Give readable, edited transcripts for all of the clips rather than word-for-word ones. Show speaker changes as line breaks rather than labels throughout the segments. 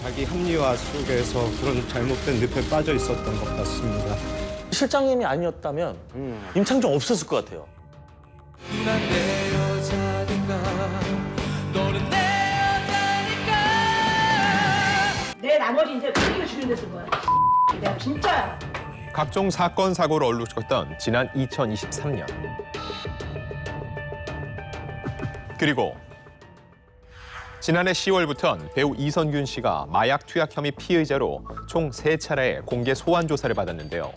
자기 합리화 속에서 그런 잘못된 늪에 빠져 있었던 것 같습니다.
실장님이 아니었다면 임창정 없었을 것 같아요.
난 내 여자니까 너는 내 여자니까
내 나머지 인생 죽이고 죽이는 데쓴 거야. 내가 진짜.
각종 사건, 사고를 얼룩졌던 지난 2023년. 그리고 지난해 10월부턴 배우 이선균 씨가 마약 투약 혐의 피의자로 총 3차례의 공개 소환 조사를 받았는데요.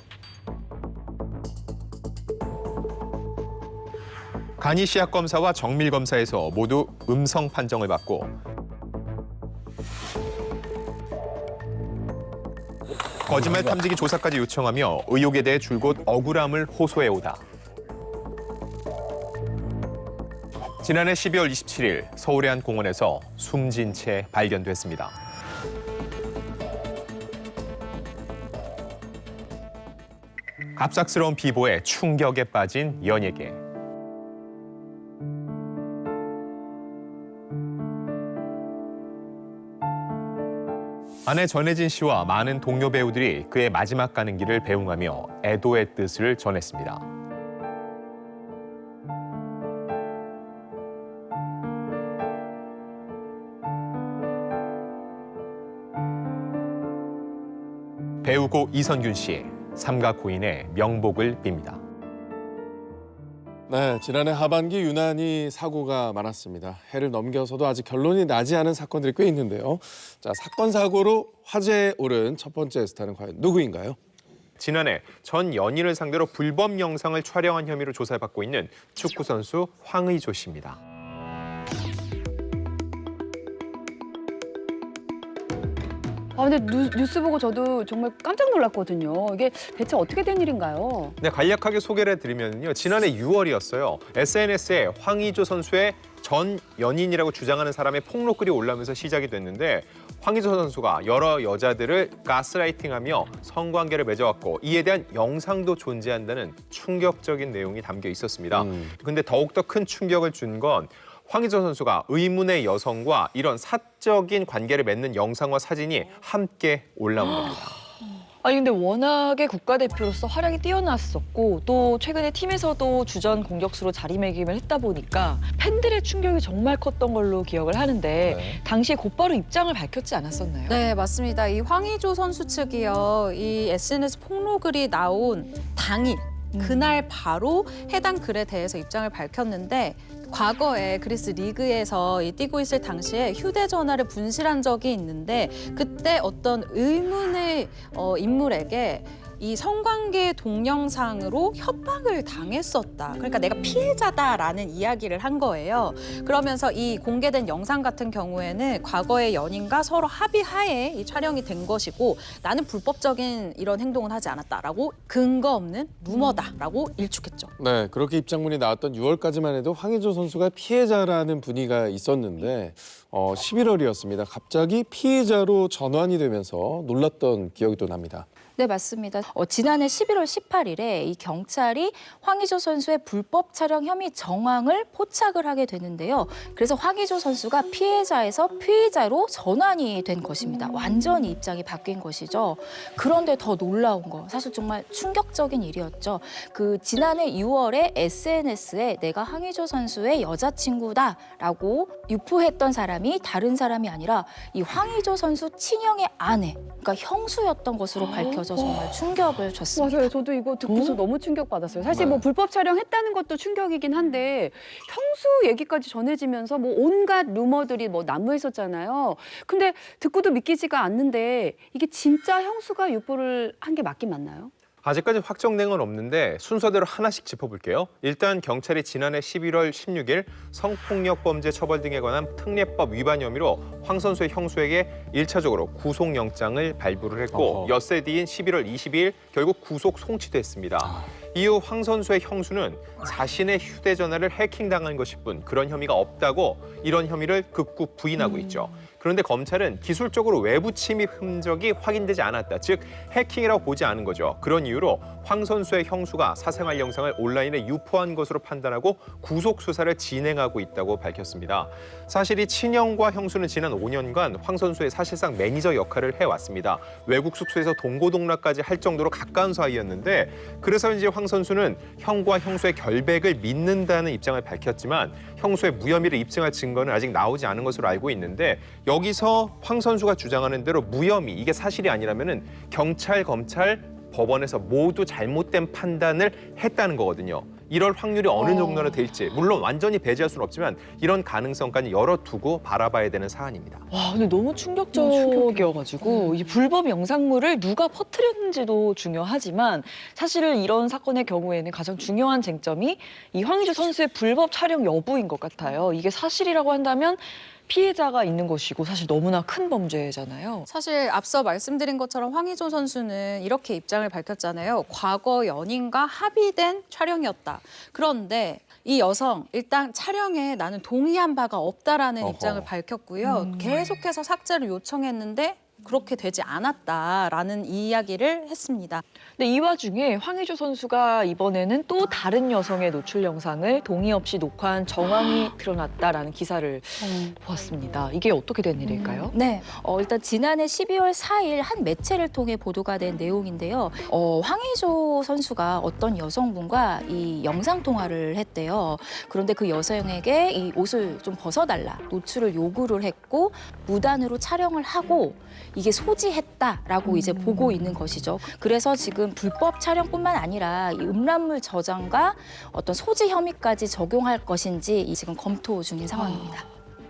간이 씨약 검사와 정밀 검사에서 모두 음성 판정을 받고 거짓말 탐지기 조사까지 요청하며 의혹에 대해 줄곧 억울함을 호소해오다. 지난해 12월 27일 서울의 한 공원에서 숨진 채 발견됐습니다. 갑작스러운 비보에 충격에 빠진 연예계. 아내 전혜진 씨와 많은 동료 배우들이 그의 마지막 가는 길을 배웅하며 애도의 뜻을 전했습니다. 배우고 이선균 씨, 삼가 고인의 명복을 빕니다.
네, 지난해 하반기 유난히 사고가 많았습니다. 해를 넘겨서도 아직 결론이 나지 않은 사건들이 꽤 있는데요. 자, 사건 사고로 화제에 오른 첫 번째 스타는 과연 누구인가요?
지난해 전 연인을 상대로 불법 영상을 촬영한 혐의로 조사를 받고 있는 축구 선수 황의조 씨입니다.
근데 뉴스 보고 저도 정말 깜짝 놀랐거든요. 이게 대체 어떻게 된 일인가요?
네, 간략하게 소개를 해드리면요. 지난해 6월이었어요. SNS에 황의조 선수의 전 연인이라고 주장하는 사람의 폭로글이 올라오면서 시작이 됐는데 황의조 선수가 여러 여자들을 가스라이팅하며 성관계를 맺어왔고 이에 대한 영상도 존재한다는 충격적인 내용이 담겨 있었습니다. 근데 더욱더 큰 충격을 준 건 황의조 선수가 의문의 여성과 이런 사적인 관계를 맺는 영상과 사진이 함께 올라온 겁니다.
아니 근데 워낙에 국가대표로서 활약이 뛰어났었고 또 최근에 팀에서도 주전 공격수로 자리매김을 했다 보니까 팬들의 충격이 정말 컸던 걸로 기억을 하는데 당시에 곧바로 입장을 밝혔지 않았었나요?
네, 맞습니다. 이 황의조 선수 측이요, 이 SNS 폭로글이 나온 당일, 그날 바로 해당 글에 대해서 입장을 밝혔는데 과거에 그리스 리그에서 뛰고 있을 당시에 휴대전화를 분실한 적이 있는데 그때 어떤 의문의 인물에게 이 성관계 동영상으로 협박을 당했었다. 그러니까 내가 피해자다라는 이야기를 한 거예요. 그러면서 이 공개된 영상 같은 경우에는 과거의 연인과 서로 합의하에 이 촬영이 된 것이고 나는 불법적인 이런 행동은 하지 않았다라고 근거 없는 루머다라고 일축했죠.
네, 그렇게 입장문이 나왔던 6월까지만 해도 황의조 선수가 피해자라는 분위기가 있었는데 11월이었습니다. 갑자기 피해자로 전환이 되면서 놀랐던 기억이 또 납니다.
네, 맞습니다. 지난해 11월 18일에 이 경찰이 황의조 선수의 불법 촬영 혐의 정황을 포착을 하게 되는데요. 그래서 황의조 선수가 피해자에서 피의자로 전환이 된 것입니다. 완전히 입장이 바뀐 것이죠. 그런데 더 놀라운 거, 사실 정말 충격적인 일이었죠. 그 지난해 6월에 SNS에 내가 황의조 선수의 여자친구다라고 유포했던 사람이 다른 사람이 아니라 이 황의조 선수 친형의 아내, 그러니까 형수였던 것으로 밝혀져 정말 충격을 줬습니다.
맞아요. 저도 이거 듣고서 너무 충격받았어요. 사실 뭐 불법 촬영했다는 것도 충격이긴 한데 형수 얘기까지 전해지면서 뭐 온갖 루머들이 뭐 난무했었잖아요. 근데 듣고도 믿기지가 않는데 이게 진짜 형수가 유포를 한 게 맞긴 맞나요?
아직까지 확정된 건 없는데 순서대로 하나씩 짚어볼게요. 일단 경찰이 지난해 11월 16일 성폭력 범죄 처벌 등에 관한 특례법 위반 혐의로 황 선수의 형수에게 1차적으로 구속영장을 발부를 했고 엿새 뒤인 11월 22일 결국 구속 송치됐습니다. 이후 황 선수의 형수는 자신의 휴대전화를 해킹당한 것일 뿐 그런 혐의가 없다고 이런 혐의를 극구 부인하고 있죠. 그런데 검찰은 기술적으로 외부 침입 흔적이 확인되지 않았다. 즉 해킹이라고 보지 않은 거죠. 그런 이유로 황 선수의 형수가 사생활 영상을 온라인에 유포한 것으로 판단하고 구속 수사를 진행하고 있다고 밝혔습니다. 사실 이 친형과 형수는 지난 5년간 황 선수의 사실상 매니저 역할을 해왔습니다. 외국 숙소에서 동고동락까지 할 정도로 가까운 사이였는데 그래서 이제 황 선수는 형과 형수의 결백을 믿는다는 입장을 밝혔지만 형수의 무혐의를 입증할 증거는 아직 나오지 않은 것으로 알고 있는데 여기서 황 선수가 주장하는 대로 무혐의, 이게 사실이 아니라면은 경찰, 검찰, 법원에서 모두 잘못된 판단을 했다는 거거든요. 이럴 확률이 어느 정도나 될지 물론 완전히 배제할 수는 없지만 이런 가능성까지 열어두고 바라봐야 되는 사안입니다.
와, 근데 너무 충격적이어가지고 이 불법 영상물을 누가 퍼뜨렸는지도 중요하지만 사실 이런 사건의 경우에는 가장 중요한 쟁점이 이 황의조 선수의 불법 촬영 여부인 것 같아요. 이게 사실이라고 한다면 피해자가 있는 것이고 사실 너무나 큰 범죄잖아요.
사실 앞서 말씀드린 것처럼 황의조 선수는 이렇게 입장을 밝혔잖아요. 과거 연인과 합의된 촬영이었다. 그런데 이 여성 일단 촬영에 나는 동의한 바가 없다라는 입장을 밝혔고요. 계속해서 삭제를 요청했는데 그렇게 되지 않았다라는 이야기를 했습니다.
근데 이 와중에 황의조 선수가 이번에는 또 다른 여성의 노출 영상을 동의 없이 녹화한 정황이 드러났다라는 기사를 보았습니다. 이게 어떻게 된 일일까요?
네, 일단 지난해 12월 4일 한 매체를 통해 보도가 된 내용인데요. 황의조 선수가 어떤 여성분과 이 영상 통화를 했대요. 그런데 그 여성에게 이 옷을 좀 벗어달라, 노출을 요구를 했고 무단으로 촬영을 하고 이게 소지했다라고 이제 보고 있는 것이죠. 그래서 지금 불법 촬영뿐만 아니라 이 음란물 저장과 어떤 소지 혐의까지 적용할 것인지 지금 검토 중인 상황입니다.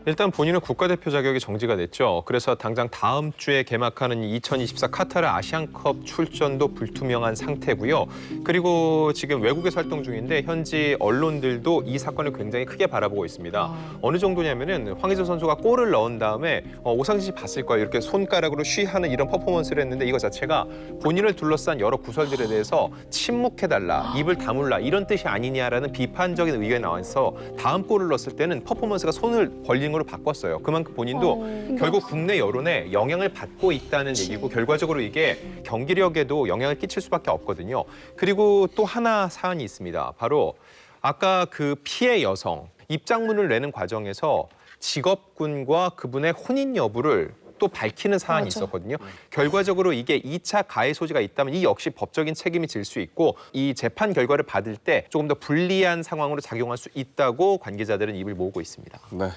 일단 본인은 국가대표 자격이 정지가 됐죠. 그래서 당장 다음 주에 개막하는 2024 카타르 아시안컵 출전도 불투명한 상태고요. 그리고 지금 외국에서 활동 중인데 현지 언론들도 이 사건을 굉장히 크게 바라보고 있습니다. 어느 정도냐면은 황의조 선수가 골을 넣은 다음에 오상진 씨 봤을 거예요. 이렇게 손가락으로 쉬하는 이런 퍼포먼스를 했는데 이거 자체가 본인을 둘러싼 여러 구설들에 대해서 침묵해달라, 입을 다물라 이런 뜻이 아니냐라는 비판적인 의견이 나와서 다음 골을 넣었을 때는 퍼포먼스가 손을 벌린 걸로 바꿨어요. 그만큼 본인도 결국 국내 여론에 영향을 받고 있다는 얘기고 결과적으로 이게 경기력에도 영향을 끼칠 수밖에 없거든요. 그리고 또 하나 사안이 있습니다. 바로 아까 그 피해 여성 입장문을 내는 과정에서 직업군과 그분의 혼인 여부를 또 밝히는 사안이 있었거든요. 결과적으로 이게 2차 가해 소지가 있다면 이 역시 법적인 책임이 질 수 있고 이 재판 결과를 받을 때 조금 더 불리한 상황으로 작용할 수 있다고 관계자들은 입을 모으고 있습니다.
네,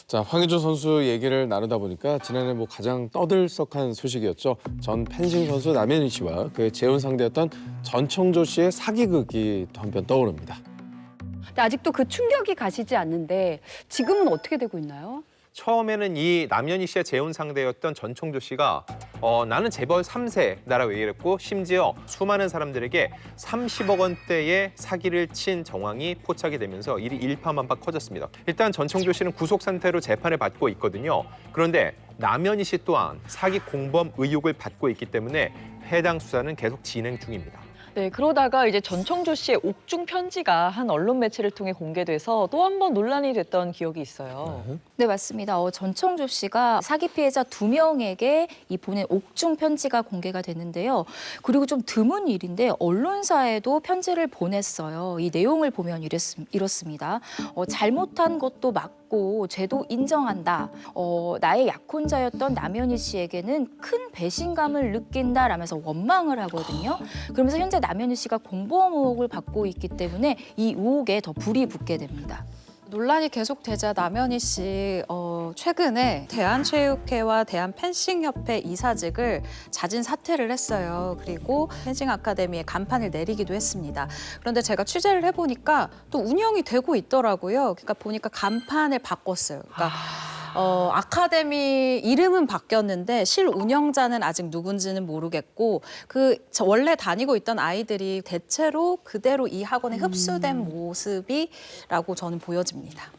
자 황의조 선수 얘기를 나누다 보니까 지난해 뭐 가장 떠들썩한 소식이었죠. 전 펜싱 선수 남현희 씨와 그의 재혼 상대였던 전청조 씨의 사기극이 또 한편 떠오릅니다.
근데 아직도 그 충격이 가시지 않는데 지금은 어떻게 되고 있나요?
처음에는 이 남현희 씨의 재혼 상대였던 전청조 씨가 나는 재벌 3세다라고 얘기를 했고 심지어 수많은 사람들에게 30억 원대의 사기를 친 정황이 포착이 되면서 일이 일파만파 커졌습니다. 일단 전청조 씨는 구속 상태로 재판을 받고 있거든요. 그런데 남현희 씨 또한 사기 공범 의혹을 받고 있기 때문에 해당 수사는 계속 진행 중입니다.
네, 그러다가 이제 전청조 씨의 옥중 편지가 한 언론 매체를 통해 공개돼서 또 한 번 논란이 됐던 기억이 있어요.
네, 맞습니다. 전청조 씨가 사기 피해자 2명에게 이 보낸 옥중 편지가 공개가 됐는데요. 그리고 좀 드문 일인데 언론사에도 편지를 보냈어요. 이 내용을 보면 이렇습니다. 잘못한 것도 맞고 죄도 인정한다. 나의 약혼자였던 남현희 씨에게는 큰 배신감을 느낀다라면서 원망을 하거든요. 그러면서 현재 남현희 씨가 공범 의혹을 받고 있기 때문에 이 의혹에 더 불이 붙게 됩니다.
논란이 계속되자 남현희 씨 최근에 대한체육회와 대한펜싱협회 이사직을 자진 사퇴를 했어요. 그리고 펜싱 아카데미에 간판을 내리기도 했습니다. 그런데 제가 취재를 해보니까 또 운영이 되고 있더라고요. 그러니까 보니까 간판을 바꿨어요. 그러니까 아카데미 이름은 바뀌었는데 실운영자는 아직 누군지는 모르겠고 원래 다니고 있던 아이들이 대체로 그대로 이 학원에 흡수된 모습이라고 저는 보여집니다.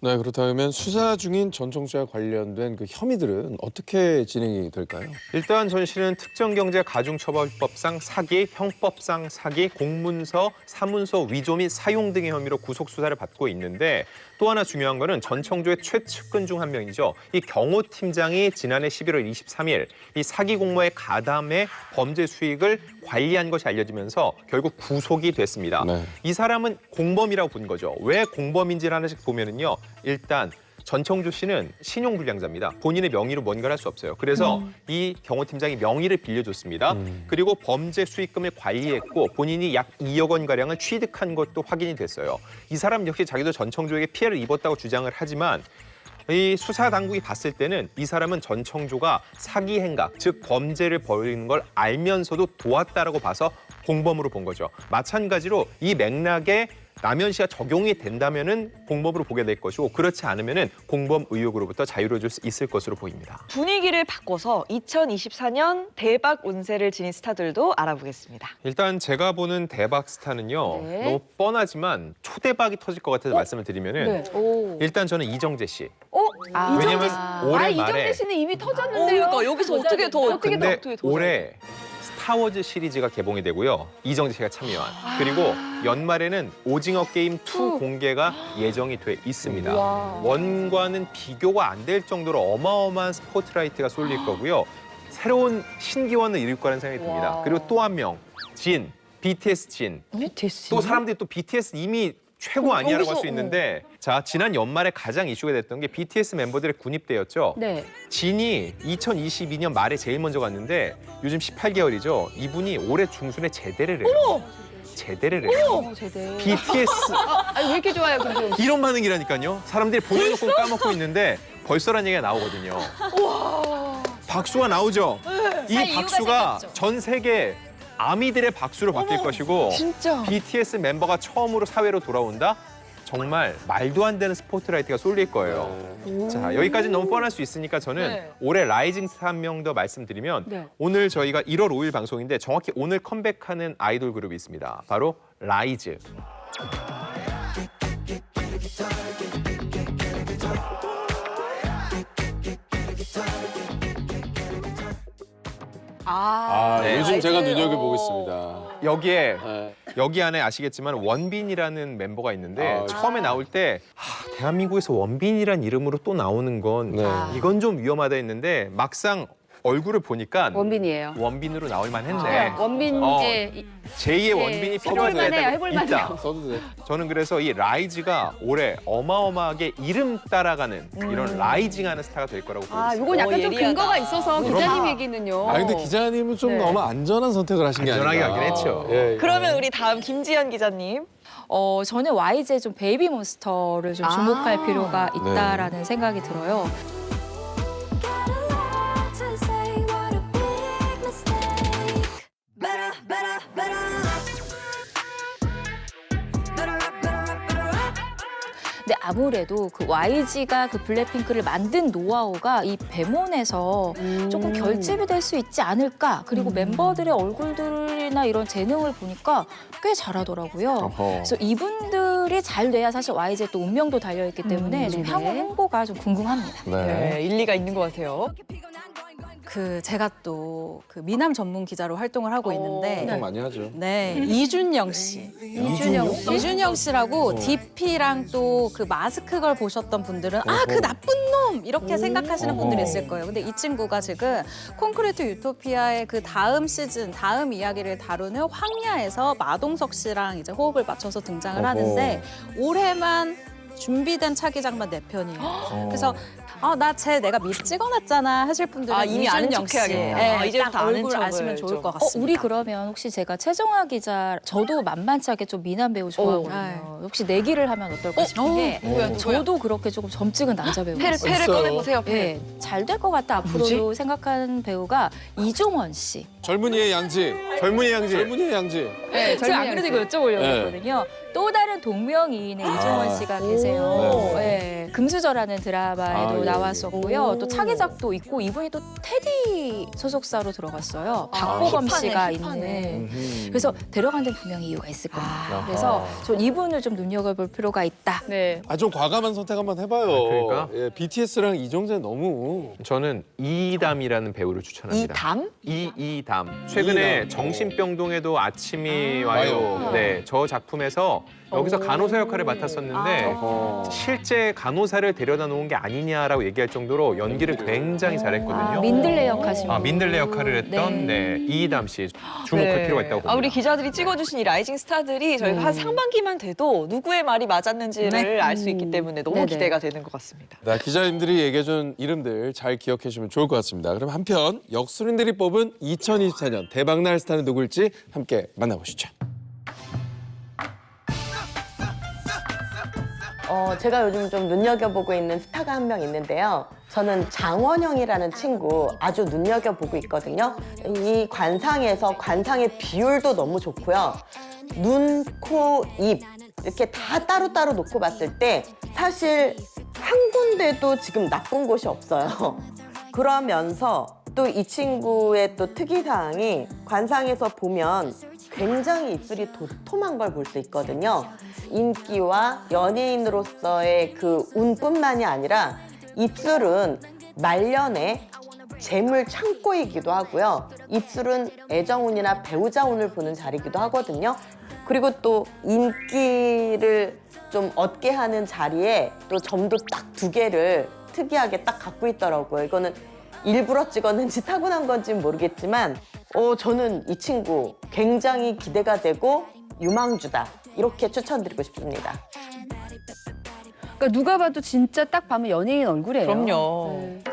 네, 그렇다면 수사 중인 전청조와 관련된 그 혐의들은 어떻게 진행이 될까요?
일단 전 씨는 특정경제가중처벌법상 사기, 형법상 사기, 공문서, 사문서 위조 및 사용 등의 혐의로 구속 수사를 받고 있는데 또 하나 중요한 거는 전청조의 최측근 중 한 명이죠. 이 경호 팀장이 지난해 11월 23일 이 사기 공모에 가담해 범죄 수익을 관리한 것이 알려지면서 결국 구속이 됐습니다.
네.
이 사람은 공범이라고 본 거죠. 왜 공범인지를 하나씩 보면은요. 일단 전청조 씨는 신용불량자입니다. 본인의 명의로 뭔가를 할 수 없어요. 그래서 이 경호팀장이 명의를 빌려줬습니다. 그리고 범죄 수익금을 관리했고 본인이 약 2억 원가량을 취득한 것도 확인이 됐어요. 이 사람 역시 자기도 전청조에게 피해를 입었다고 주장을 하지만 이 수사 당국이 봤을 때는 이 사람은 전청조가 사기 행각, 즉 범죄를 벌이는 걸 알면서도 도왔다라고 봐서 공범으로 본 거죠. 마찬가지로 이 맥락에 남현 씨가 적용이 된다면은 공범으로 보게 될 것이고 그렇지 않으면은 공범 의혹으로부터 자유로워질 수 있을 것으로 보입니다.
분위기를 바꿔서 2024년 대박 운세를 지닌 스타들도 알아보겠습니다.
일단 제가 보는 대박 스타는요.
네.
너무 뻔하지만 초대박이 터질 것 같아서 말씀을 드리면은
네. 오.
일단 저는 이정재 씨.
아,
왜냐면 올해
이정재
말에
씨는 이미 터졌는데요.
그러니까 여기서 어떻게 더
근데 올해 스타워즈 시리즈가 개봉이 되고요. 이정재 씨가 참여한. 그리고 연말에는 오징어 게임 2 공개가 예정이 돼 있습니다.
와.
원과는 비교가 안 될 정도로 어마어마한 스포트라이트가 쏠릴 거고요. 새로운 신기원을 이룰 거라는 생각이 듭니다.
와.
그리고 또 한 명, 진, BTS 진.
BTS.
또 사람들이 또 BTS 이미 최고 아니야라고 할 수 있는데 자 지난 연말에 가장 이슈가 됐던 게 BTS 멤버들의 군입대였죠.
네.
진이 2022년 말에 제일 먼저 갔는데 요즘 18개월이죠. 이분이 올해 중순에 제대를 해요. 제대를 해요.
제대.
BTS
왜 이렇게 좋아요, 김수영 씨?
이런 반응이라니까요. 사람들이 보내놓고 까먹고 있는데 벌써란 얘기가 나오거든요. 박수가 나오죠. 이 박수가 전 세계 아미들의 박수로 바뀔 것이고
진짜.
BTS 멤버가 처음으로 사회로 돌아온다? 정말 말도 안 되는 스포트라이트가 쏠릴 거예요. 자, 여기까지는 너무 뻔할 수 있으니까 저는
네.
올해 라이징 스타 한 명 더 말씀드리면
네.
오늘 저희가 1월 5일 방송인데 정확히 오늘 컴백하는 아이돌 그룹이 있습니다. 바로 라이즈. 네.
요즘 제가 눈여겨보고 있습니다.
여기에
네.
여기 안에 아시겠지만 원빈이라는 멤버가 있는데
아,
처음에 나올 때 대한민국에서 원빈이란 이름으로 또 나오는 건
네.
이건 좀 위험하다 했는데 막상 얼굴을 보니까
원빈이에요.
원빈으로 나올 만했네.
원빈의
제2의 원빈이 필요하다
해볼만해요, 해볼만해요.
써도 돼.
저는 그래서 이 라이즈가 올해 어마어마하게 이름 따라가는 이런 라이징하는 스타가 될 거라고 보고 있습니다.
요건 약간 좀
예리하다.
근거가 있어서 기자님 얘기는요.
아 근데 기자님은 좀
네.
너무 안전한 선택을 하신 게 아닌가.
안전하게 하긴 했죠.
예, 예.
그러면 우리 다음 김지연 기자님.
저는 YG의 좀 베이비몬스터를 좀 주목할 필요가 있다라는 생각이 들어요. 근데 아무래도 그 YG가 그 블랙핑크를 만든 노하우가 이 배몬에서 조금 결집이 될 수 있지 않을까. 그리고 멤버들의 얼굴들이나 이런 재능을 보니까 꽤 잘하더라고요.
어허.
그래서 이분들이 잘 돼야 사실 YG의 또 운명도 달려있기 때문에 좀
네네.
향후 행보가 좀 궁금합니다.
네, 일리가 있는 것 같아요.
제가 또 그 미남 전문 기자로 활동을 하고 있는데
활동 많이 하죠.
네, 이준영 씨. 이준영 씨라고 DP랑 또 그 마스크 걸 보셨던 분들은 그 나쁜 놈 이렇게 생각하시는 분들이 있을 거예요. 근데 이 친구가 지금 콘크리트 유토피아의 그 다음 시즌, 다음 이야기를 다루는 황야에서 마동석 씨랑 이제 호흡을 맞춰서 등장을 하는데 올해만 준비된 차기작만 4편이에요. 그래서 나 내가 미 찍어놨잖아 하실 분들은
이미 아는
이준영
척
씨.
해야겠다. 이제부터
딱
아는
얼굴
척을
아시면 좋을
좀.
것 같습니다.
우리 그러면 혹시 제가 최정화 기자, 저도 만만치 않게 좀 미남 배우 좋아하거든요. 혹시 내기를 하면 어떨까 싶은 게 저도 그렇게 조금 점찍은 남자 배우가
패를
있어요.
꺼내보세요. 패.
네, 잘 될 것 같다 앞으로도 생각하는 배우가 이종원 씨.
젊은이의 양지.
젊은이 양지.
젊은이의 양지.
네, 제가 안 그래도 이거 여쭤보려고
네.
했거든요. 또 다른 동명이인의 이종원 씨가 계세요. 네. 금수저라는 드라마에도
예,
나왔었고요. 또 차기작도 있고 이분이 또 테디 소속사로 들어갔어요. 박보검 씨가 있는. 그래서 데려간 데는 분명히 이유가 있을 겁니다. 그래서 전 이분을 좀 눈여겨볼 필요가 있다.
네.
아, 좀 과감한 선택 한번 해봐요.
그러니까?
예, BTS랑 이정재 너무.
저는 이담이라는 배우를 추천합니다.
이담?
이담. 최근에
이담.
정신병동에도 아침이 와요. 네, 저 작품에서 여기서 간호사 역할을 맡았었는데 실제 간호사를 데려다 놓은 게 아니냐라고 얘기할 정도로 연기를 굉장히 잘했거든요.
민들레 역하신
민들레 역할을 했던 네, 이담 씨 주목할 필요가 있다고 봅니다.
우리 기자들이 찍어주신 이 라이징 스타들이 저희가 한 상반기만 돼도 누구의 말이 맞았는지를 알 수 있기 때문에 너무
네네.
기대가 되는 것 같습니다.
네, 기자님들이 얘기해준 이름들 잘 기억해 주시면 좋을 것 같습니다. 그럼 한편 역술인들이 뽑은 2024년 대박날 스타는 누굴지 함께 만나보시죠.
제가 요즘 좀 눈여겨보고 있는 스타가 한 명 있는데요. 저는 장원영이라는 친구 아주 눈여겨보고 있거든요. 이 관상의 비율도 너무 좋고요. 눈, 코, 입 이렇게 다 따로따로 놓고 봤을 때 사실 한 군데도 지금 나쁜 곳이 없어요. 그러면서 또 이 친구의 또 특이사항이 관상에서 보면 굉장히 입술이 도톰한 걸 볼 수 있거든요. 인기와 연예인으로서의 그 운뿐만이 아니라 입술은 말년의 재물 창고이기도 하고요. 입술은 애정운이나 배우자운을 보는 자리이기도 하거든요. 그리고 또 인기를 좀 얻게 하는 자리에 또 점도 딱 2개를 특이하게 딱 갖고 있더라고요. 이거는 일부러 찍었는지 타고난 건지는 모르겠지만 저는 이 친구 굉장히 기대가 되고 유망주다. 이렇게 추천드리고 싶습니다.
그러니까 누가 봐도 진짜 딱 보면 연예인 얼굴이에요.
그럼요.
네.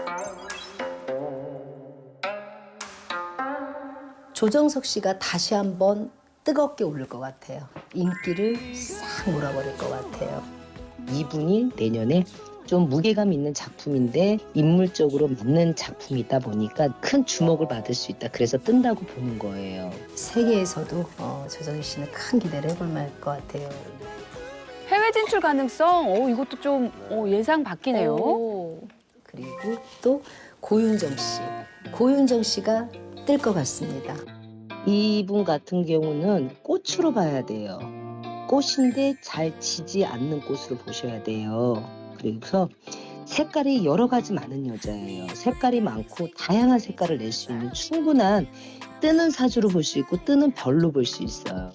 조정석 씨가 다시 한번 뜨겁게 오를 것 같아요. 인기를 싹 몰아버릴 것 같아요.
이분이 내년에 좀 무게감 있는 작품인데 인물적으로 맞는 작품이다 보니까 큰 주목을 받을 수 있다. 그래서 뜬다고 보는 거예요.
세계에서도 조정석 씨는 큰 기대를 해볼 만할 것 같아요.
해외 진출 가능성, 이것도 좀 예상 바뀌네요.
그리고 또 고윤정 씨. 고윤정 씨가 뜰 것 같습니다.
이분 같은 경우는 꽃으로 봐야 돼요. 꽃인데 잘 지지 않는 꽃으로 보셔야 돼요. 그래서 색깔이 여러 가지 많은 여자예요. 색깔이 많고 다양한 색깔을 낼 수 있는 충분한 뜨는 사주로 볼 수 있고 뜨는 별로 볼 수 있어요.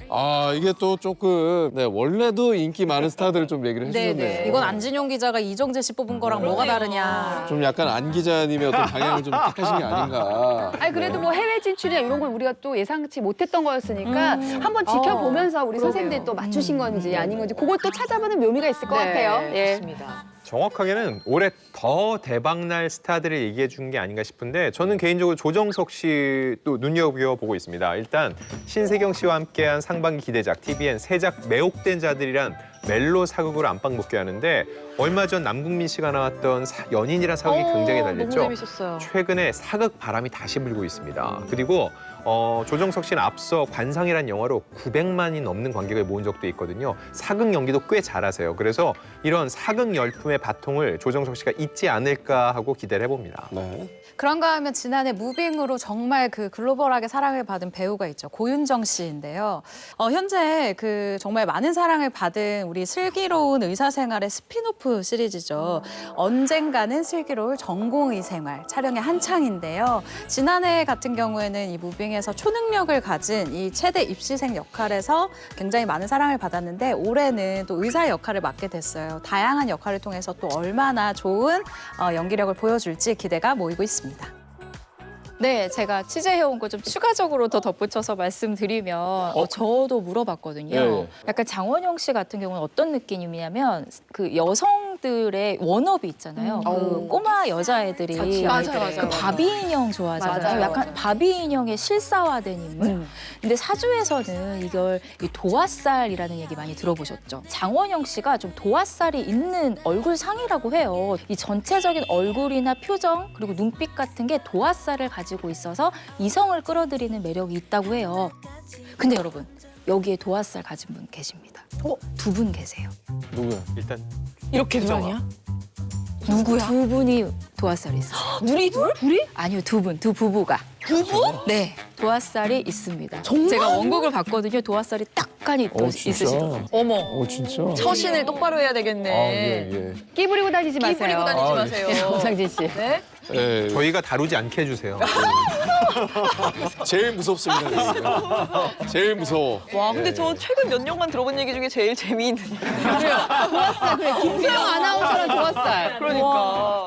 아, 이게 또 조금 원래도 인기 많은 스타들을 좀 얘기를 해주셨네요.
이건 안진용 기자가 이정재 씨 뽑은 거랑 뭐가 다르냐.
좀 약간 안 기자님의 어떤 방향을 좀 택하신 게 아닌가.
아니 그래도 뭐 해외 진출이나 이런 걸 우리가 또 예상치 못했던 거였으니까 한번 지켜보면서 우리 선생님들이 또 맞추신 건지 아닌 건지 그것도 찾아보는 묘미가 있을 것 같아요. 예.
좋습니다.
정확하게는 올해 더 대박날 스타들을 얘기해 준 게 아닌가 싶은데 저는 개인적으로 조정석 씨 또 눈여겨보고 있습니다. 일단 신세경 씨와 함께한 상반기 기대작 TVN 새작 매혹된 자들이란 멜로 사극으로 안방 복귀하는데 얼마 전 남궁민 씨가 나왔던 연인이란 사극이 굉장히 달렸죠.
너무 재밌었어요.
최근에 사극 바람이 다시 불고 있습니다. 그리고 조정석 씨는 앞서 관상이라는 영화로 900만이 넘는 관객을 모은 적도 있거든요. 사극 연기도 꽤 잘하세요. 그래서 이런 사극 열풍의 바통을 조정석 씨가 잇지 않을까 하고 기대를 해봅니다.
네.
그런가 하면 지난해 무빙으로 정말 그 글로벌하게 사랑을 받은 배우가 있죠. 고윤정 씨인데요. 현재 그 정말 많은 사랑을 받은 우리 슬기로운 의사생활의 스피노프 시리즈죠. 언젠가는 슬기로울 전공의생활 촬영의 한창인데요. 지난해 같은 경우에는 이 무빙에서 초능력을 가진 이 최대 입시생 역할에서 굉장히 많은 사랑을 받았는데 올해는 또 의사 역할을 맡게 됐어요. 다양한 역할을 통해서 또 얼마나 좋은 연기력을 보여줄지 기대가 모이고 있습니다.
네, 제가 취재해온 거 좀 추가적으로 더 덧붙여서 말씀드리면 저도 물어봤거든요.
예.
약간 장원영 씨 같은 경우는 어떤 느낌이냐면 그 여성 여성들의 워너비 있잖아요. 그 꼬마 여자애들이
맞아요.
그 바비 인형 좋아하잖아요.
맞아요.
약간 바비 인형의 실사화된 인물. 근데 사주에서는 이걸 이 도화살이라는 얘기 많이 들어보셨죠? 장원영 씨가 좀 도화살이 있는 얼굴상이라고 해요. 이 전체적인 얼굴이나 표정 그리고 눈빛 같은 게 도화살을 가지고 있어서 이성을 끌어들이는 매력이 있다고 해요. 근데 여러분 여기에 도화살 가진 분 계십니다. 두 분 계세요.
누구야?
일단
이렇게 누구냐?
누구야? 두 분이 도화살이 있어요.
둘이 둘? 둘이?
아니요, 두 분, 두 부부가.
부부?
네, 도화살이 있습니다. 제가 원곡을 봤거든요. 도화살이 딱하니
진짜?
있으시더라고요.
어머.
진짜?
처신을 똑바로 해야 되겠네.
예.
끼 부리고 다니지 마세요.
끼 부리고 다니지 마세요.
정상진 씨.
네?
예.
저희가 다루지 않게 해주세요.
제일 무섭습니다. 여기가. 제일 무서워.
와, 근데 저 최근 몇 년간 들어본 얘기 중에 제일 재미있는 얘기.
도화살 그래. 김수영 아나운서랑 도화살.
그러니까.